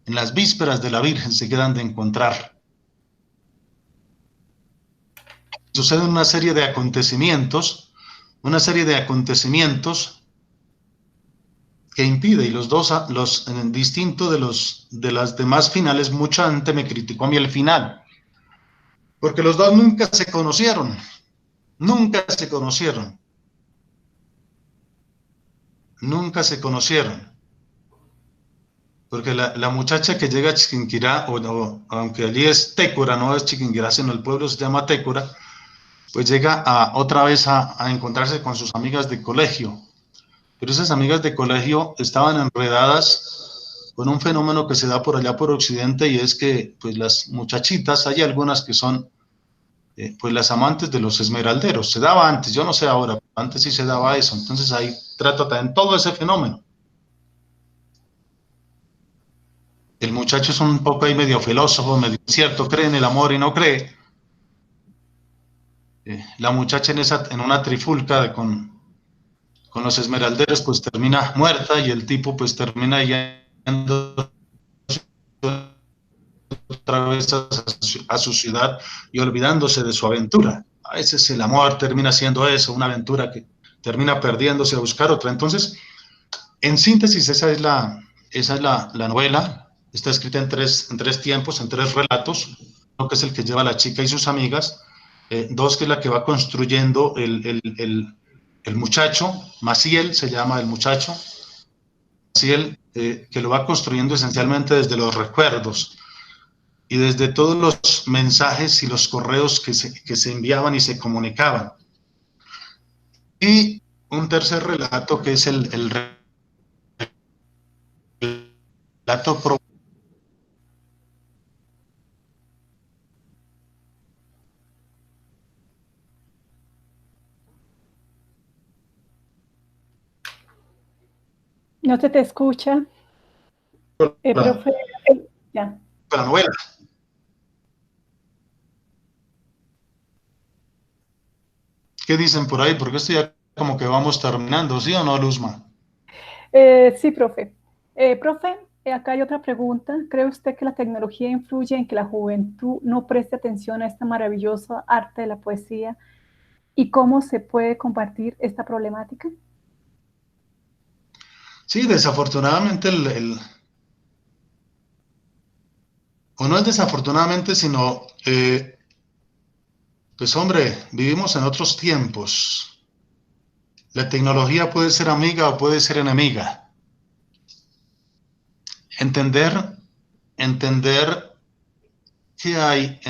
En las vísperas de la Virgen se quedan de encontrar. Suceden una serie de acontecimientos que impide, y los dos, en distinto de las demás finales, mucha gente me criticó a mí el final, porque los dos nunca se conocieron, nunca se conocieron, nunca se conocieron. Porque la muchacha que llega a Chiquinquirá, aunque allí es Técora, no es Chiquinquirá, sino el pueblo se llama Técora, pues llega otra vez a encontrarse con sus amigas de colegio. Pero esas amigas de colegio estaban enredadas con un fenómeno que se da por allá por Occidente, y es que pues las muchachitas, hay algunas que son pues las amantes de los esmeralderos. Se daba antes, yo no sé ahora, antes sí se daba eso. Entonces ahí trata también todo ese fenómeno. El muchacho es un poco ahí medio filósofo, medio cierto, cree en el amor y no cree. La muchacha en una trifulca con los esmeralderos pues termina muerta, y el tipo pues termina yendo otra vez a su ciudad y olvidándose de su aventura. A veces el amor termina siendo eso, una aventura que termina perdiéndose a buscar otra. Entonces, en síntesis, esa es la novela. Está escrita en tres tiempos, en tres relatos. Uno que es el que lleva a la chica y sus amigas. Dos, que es la que va construyendo el muchacho. Maciel se llama el muchacho. Maciel, que lo va construyendo esencialmente desde los recuerdos y desde todos los mensajes y los correos que se enviaban y se comunicaban. Y un tercer relato que es el relato pro. No se te escucha, profe. Ya. La novela. ¿Qué dicen por ahí? Porque esto ya como que vamos terminando, ¿sí o no, Luzma? Sí, profe. Profe, acá hay otra pregunta. ¿Cree usted que la tecnología influye en que la juventud no preste atención a esta maravillosa arte de la poesía? ¿Y cómo se puede combatir esta problemática? Sí, desafortunadamente o no es desafortunadamente, sino, pues hombre, vivimos en otros tiempos. La tecnología puede ser amiga o puede ser enemiga. Entender qué hay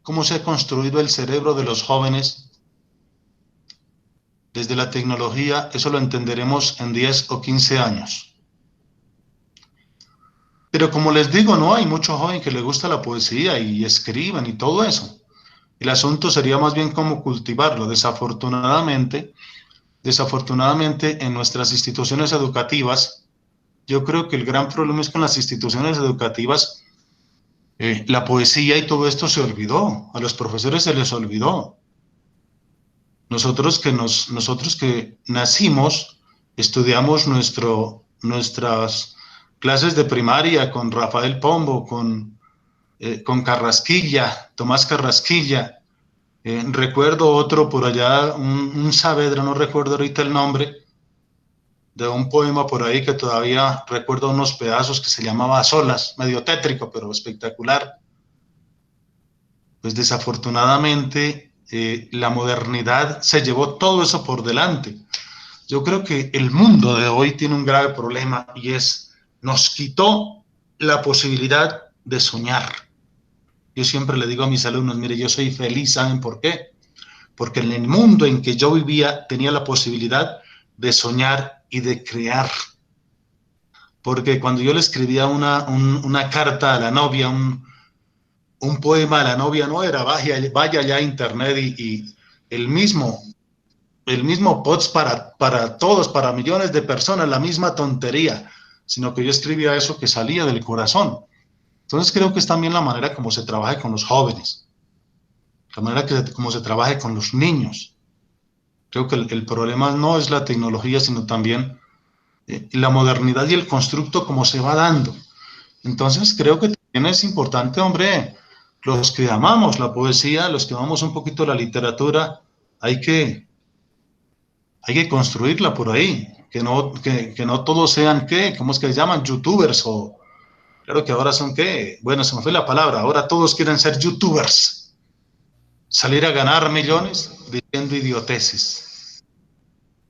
cómo se ha construido el cerebro de los jóvenes desde la tecnología, eso lo entenderemos en 10 o 15 años. Pero como les digo, no hay mucho joven que le gusta la poesía y escriban y todo eso. El asunto sería más bien cómo cultivarlo. Desafortunadamente en nuestras instituciones educativas, yo creo que el gran problema es que en las instituciones educativas la poesía y todo esto se olvidó. A los profesores se les olvidó. Nosotros que nacimos, estudiamos nuestras clases de primaria con Rafael Pombo, con Carrasquilla, Tomás Carrasquilla. Recuerdo otro por allá, un Saavedra, no recuerdo ahorita el nombre, de un poema por ahí que todavía recuerdo unos pedazos, que se llamaba A Solas, medio tétrico, pero espectacular. Pues desafortunadamente la modernidad se llevó todo eso por delante. Yo creo que el mundo de hoy tiene un grave problema, y nos quitó la posibilidad de soñar. Yo siempre le digo a mis alumnos, mire, yo soy feliz, ¿saben por qué? Porque en el mundo en que yo vivía tenía la posibilidad de soñar y de crear. Porque cuando yo le escribía una carta a la novia, un poema a la novia, no era vaya ya a internet y el mismo post para todos, para millones de personas, la misma tontería, sino que yo escribía eso que salía del corazón. Entonces creo que es también la manera como se trabaja con los jóvenes, la manera como se trabaja con los niños. Creo que el problema no es la tecnología, sino también la modernidad y el constructo como se va dando. Entonces creo que también es importante, hombre, los que amamos la poesía, los que amamos un poquito la literatura, hay que construirla por ahí, que no todos sean, ¿qué? ¿Cómo es que se llaman? Youtubers, o claro que ahora son, ¿qué? Bueno, se me fue la palabra, ahora todos quieren ser youtubers, salir a ganar millones diciendo idioteces,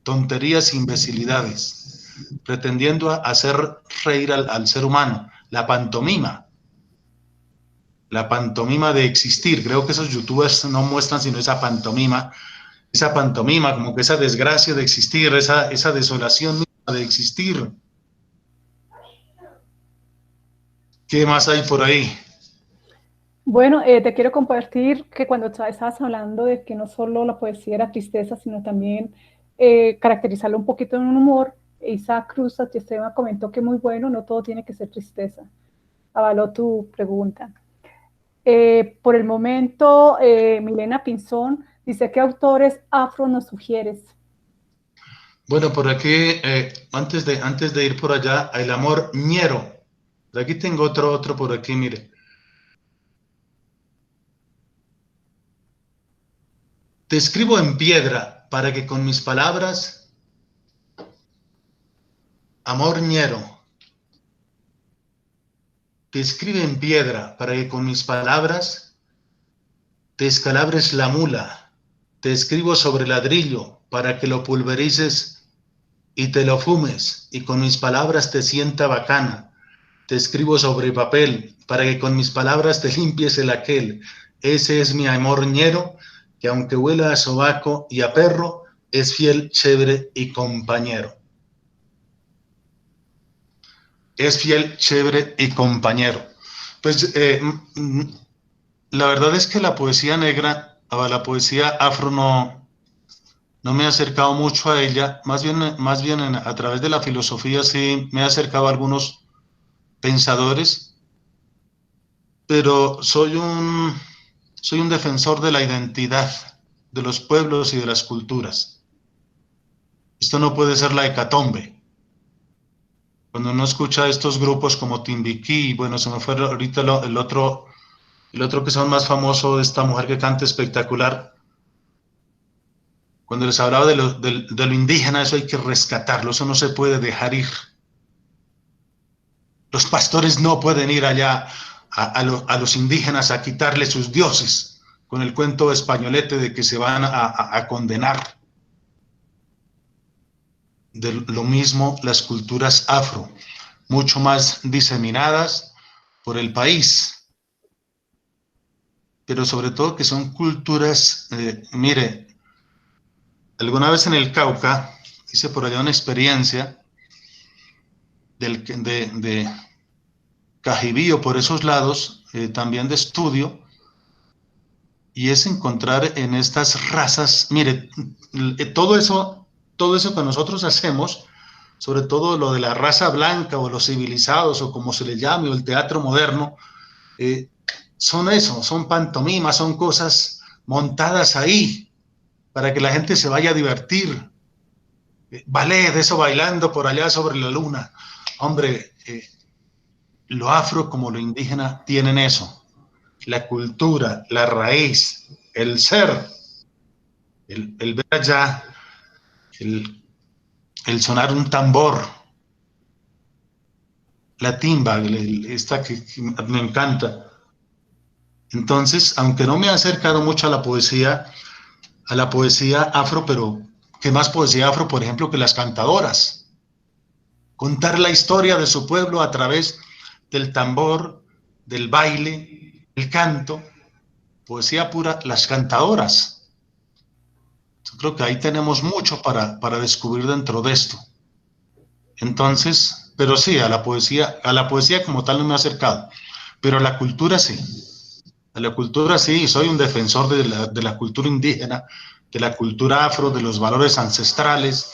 tonterías, imbecilidades, pretendiendo hacer reír al ser humano, la pantomima de existir. Creo que esos youtubers no muestran sino esa pantomima, como que esa desgracia de existir, esa desolación de existir. ¿Qué más hay por ahí? Bueno, te quiero compartir que cuando estabas hablando de que no solo la poesía era tristeza, sino también caracterizarlo un poquito en un humor, Isaac Cruz Esteban comentó que muy bueno, no todo tiene que ser tristeza. Avaló tu pregunta. Por el momento, Milena Pinzón dice, ¿qué autores afro nos sugieres? Bueno, por aquí, antes de ir por allá, El amor ñero. De aquí tengo otro por aquí, mire. Te escribo en piedra para que con mis palabras, amor ñero. Te escribe en piedra para que con mis palabras te escalabres la mula. Te escribo sobre ladrillo para que lo pulverices y te lo fumes, y con mis palabras te sienta bacana. Te escribo sobre papel para que con mis palabras te limpies el aquel. Ese es mi amor ñero, que aunque huela a sobaco y a perro, es fiel, chévere y compañero. Es fiel, chévere y compañero. Pues la verdad es que la poesía negra, la poesía afro no me he acercado mucho a ella, más bien a través de la filosofía sí me he acercado a algunos pensadores, pero soy un defensor de la identidad de los pueblos y de las culturas. Esto no puede ser la hecatombe. Cuando uno escucha estos grupos como Timbiquí, bueno, se me fue ahorita el otro que son más famoso, de esta mujer que canta espectacular, cuando les hablaba de lo indígena, eso hay que rescatarlo, eso no se puede dejar ir. Los pastores no pueden ir allá a los indígenas a quitarles sus dioses con el cuento españolete de que se van a condenar. De lo mismo las culturas afro, mucho más diseminadas por el país, pero sobre todo que son culturas, mire, alguna vez en el Cauca hice por allá una experiencia de Cajibío, por esos lados, también de estudio, y es encontrar en estas razas, mire, todo eso que nosotros hacemos, sobre todo lo de la raza blanca o los civilizados o como se le llame, o el teatro moderno, son pantomimas, son cosas montadas ahí para que la gente se vaya a divertir. Ballet, eso bailando por allá sobre la luna. Hombre, lo afro como lo indígena tienen eso, la cultura, la raíz, el ser, el ver allá, el, el sonar un tambor, la timba, esta que me encanta. Entonces, aunque no me ha acercado mucho a la poesía afro, pero ¿qué más poesía afro, por ejemplo, que las cantadoras? Contar la historia de su pueblo a través del tambor, del baile, el canto, poesía pura, las cantadoras. Yo creo que ahí tenemos mucho para descubrir dentro de esto. Entonces, pero sí, a la poesía como tal no me ha acercado, pero a la cultura sí. A la cultura sí, soy un defensor de la cultura indígena, de la cultura afro, de los valores ancestrales,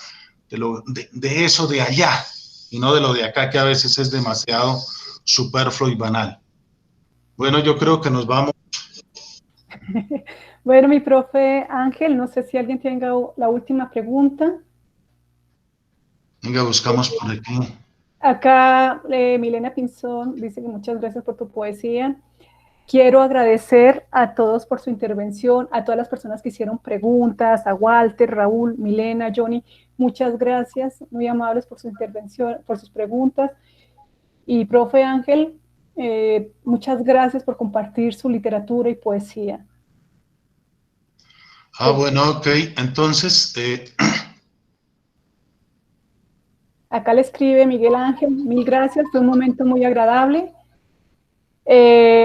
de eso de allá, y no de lo de acá, que a veces es demasiado superfluo y banal. Bueno, yo creo que nos vamos. Bueno, mi profe Ángel, no sé si alguien tenga la última pregunta. Venga, buscamos por aquí. Acá Milena Pinzón dice que muchas gracias por tu poesía. Quiero agradecer a todos por su intervención, a todas las personas que hicieron preguntas, a Walter, Raúl, Milena, Johnny, muchas gracias, muy amables por su intervención, por sus preguntas. Y profe Ángel, muchas gracias por compartir su literatura y poesía. Ah, bueno, ok. Entonces, Acá le escribe Miguel Ángel, mil gracias, fue un momento muy agradable.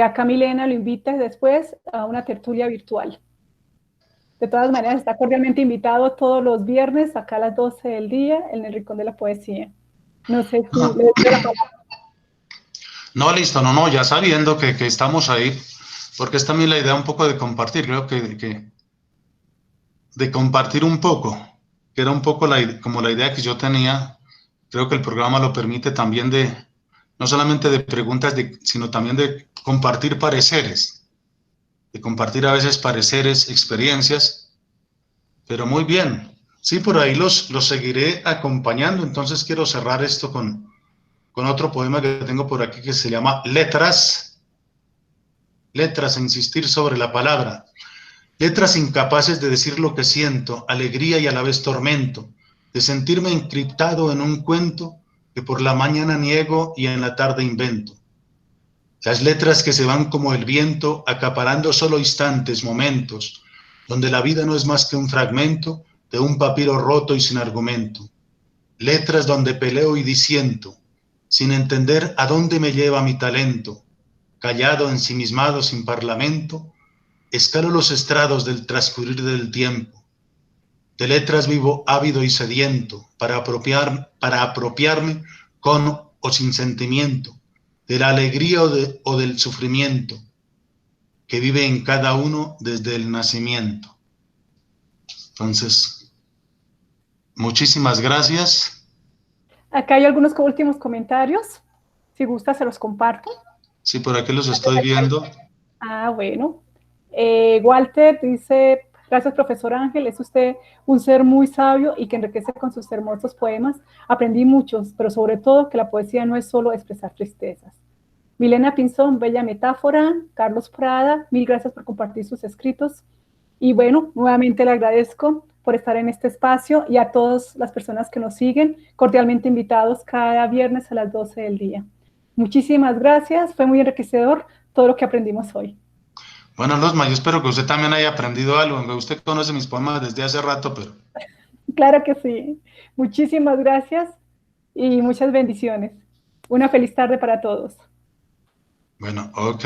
Acá Milena lo invita después a una tertulia virtual. De todas maneras, está cordialmente invitado todos los viernes, acá a las 12 del día, en el Rincón de la Poesía. No sé si no, le doy la palabra. no, listo, no, no, ya sabiendo que estamos ahí, porque es también la idea un poco de compartir, creo que de compartir un poco, que era un poco como la idea que yo tenía. Creo que el programa lo permite también no solamente de preguntas, sino también de compartir pareceres, de compartir a veces pareceres, experiencias, pero muy bien. Sí, por ahí los seguiré acompañando, entonces quiero cerrar esto con otro poema que tengo por aquí que se llama Letras, letras, e insistir sobre la palabra. Letras incapaces de decir lo que siento, alegría y a la vez tormento, de sentirme encriptado en un cuento que por la mañana niego y en la tarde invento. Las letras que se van como el viento, acaparando solo instantes, momentos, donde la vida no es más que un fragmento de un papiro roto y sin argumento. Letras donde peleo y disiento, sin entender a dónde me lleva mi talento, callado, ensimismado, sin parlamento, escalo los estrados del transcurrir del tiempo. De letras vivo ávido y sediento para apropiarme con o sin sentimiento de la alegría o del sufrimiento que vive en cada uno desde el nacimiento. Entonces, muchísimas gracias. Acá hay algunos últimos comentarios. Si gusta, se los comparto. Sí, por aquí los estoy viendo. Ah, bueno. Walter dice, gracias profesor Ángel, es usted un ser muy sabio y que enriquece con sus hermosos poemas. Aprendí muchos, pero sobre todo que la poesía no es solo expresar tristezas. Milena Pinzón, bella metáfora. Carlos Prada, mil gracias por compartir sus escritos. Y bueno, nuevamente le agradezco por estar en este espacio y a todas las personas que nos siguen, cordialmente invitados cada viernes a las 12 del día. Muchísimas gracias, fue muy enriquecedor todo lo que aprendimos hoy. Bueno, Losma, yo espero que usted también haya aprendido algo. Usted conoce mis poemas desde hace rato, pero... Claro que sí. Muchísimas gracias y muchas bendiciones. Una feliz tarde para todos. Bueno, ok.